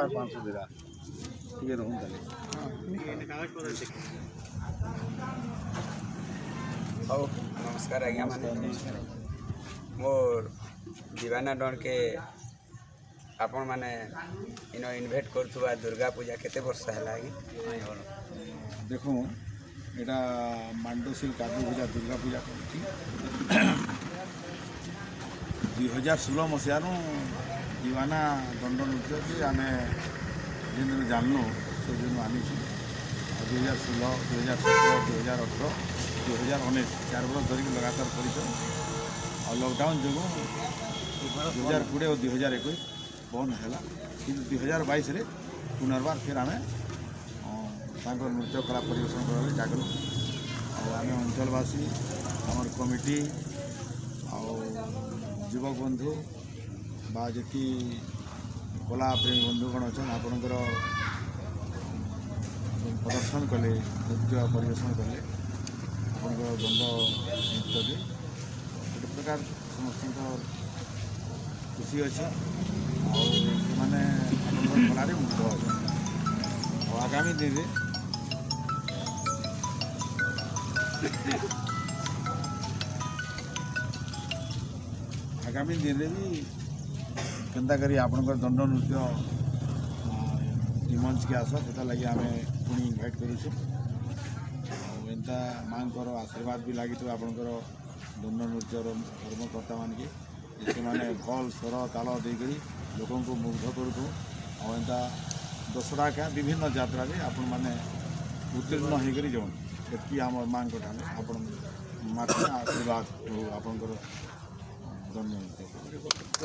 500 देगा ठीक रहूँ ताले हौ नमस्कार आज्ञा माने मोर दीवाना डन के आपण माने इन इनभाइट करथुवा दुर्गा पूजा केते वर्ष हैला कि देखो एटा मांडोसिल कादू पूजा दुर्गा पूजा करती 2016 मसीह दीवाना दंड नृत्य कि आम जिन दिन जानलु से दिन आनी 2016 2017 2018 2019 4 वर्ष धरिक लगातार कर लॉकडाउन जो 2020 और 2021 बंद है कि 2022 रे पुनर्बार फिर आम नृत्य कला परिवेशन कर जागलु आम अंचलवासी आम कमिटी युवक बंधु जी कला प्रेमी बंधुगण अच्छा आपणकर प्रदर्शन कले नृत्य परिवेशन कले आपंकर दंड नृत्य भी गोटे प्रकार समस्त खुशी अच्छे मैंने कलार मुग्ध अच्छा आगामी दिन में आगामी दिन में भी केन्ता करी आपणकर दंड नृत्य मंच के आस से लगे आम पुणी इनभाइट करूँ एंता माँ आशीर्वाद भी लगी आपणकर दंड नृत्य कर्मकर्ता मान के से भल स्वर ताल देकर लोक मुग्ध करूँ एंता दशहरा क्या विभिन्न यात्रा आपण मैंने उत्तीर्ण होकर जाऊँ ये आम माँ ठाने आपण मात्र आशीर्वाद आपणकर दंड नृत्य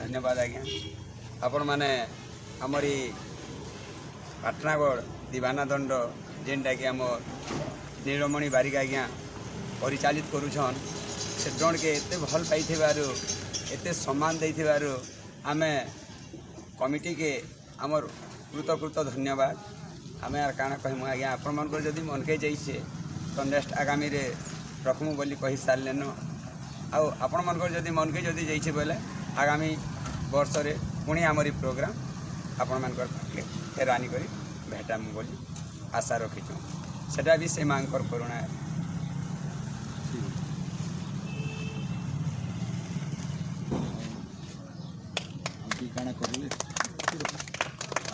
धन्यवाद आज्ञा आपण माने हमारी पाटनागढ़ दीवाना दंड जेनटा कि आम नीलमणि बारिक आज्ञा परिचालित करुछन से दंड के एते भल पाई एते सम्मान देइथिबारु आमे कमिटी के आमर कृतकृत धन्यवाद आमे यार काना कहमु आज्ञा आपण मन को जदी मन के जाइसे तो नेक्स्ट आगामी रे रखमु बोली कहि सारलेन आ आपण मन को जदी मन के जदी जाइसे बोले आगामी वर्ष रे पुणी आमरी प्रोग्राम आपण मान फेर आनी करी भेटामु बोली आशा रखीचु सेटा भी से मांग कर करुणा है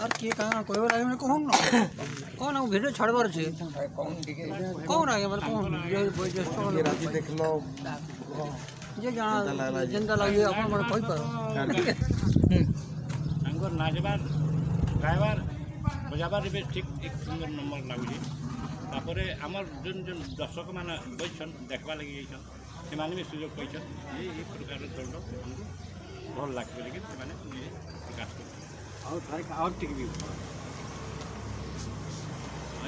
আর কি কানা কইবার আগে মানে কোন না কোন ভিডিও ছাড়বার আছে কোন আগে মানে কোন যে বয়োজ্যেষ্ঠ রাতি দেখলো যে জানা যেনটা লাগে আপন মানে কই পারো हमको नाचबार गायबार बजाबार भी ठीक एक सुंदर नंबर लगुचे तापर आमर जन जन दर्शक मान बैठन देखवा लगी जाइछन से माने भी सुयोग पाइछन ये प्रकार दंड हमको भल लागबे लेकिन से माने प्रकाश कर और ठीक भी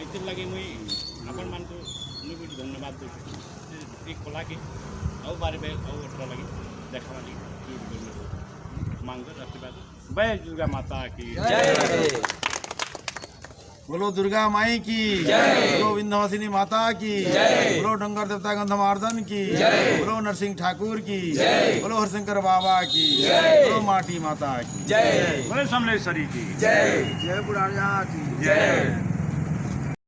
इतने लगे मुई अपन मान को मुझे धन्यवाद दूँ एक कला के और बारे में और अच्छा लगे देखा लगे मांग आशीर्वाद जय दुर्गा माता की जय बोलो दुर्गा माई की जय बोलो विंध्यवासिनी माता की जय बोलो डंगर देवता गंधमार्दन की जय बोलो नरसिंह ठाकुर की जय बोलो हरशंकर बाबा की जय बोलो माटी माता की जय बोले समलेश्वरी की जय जय बुढ़ारिया की जय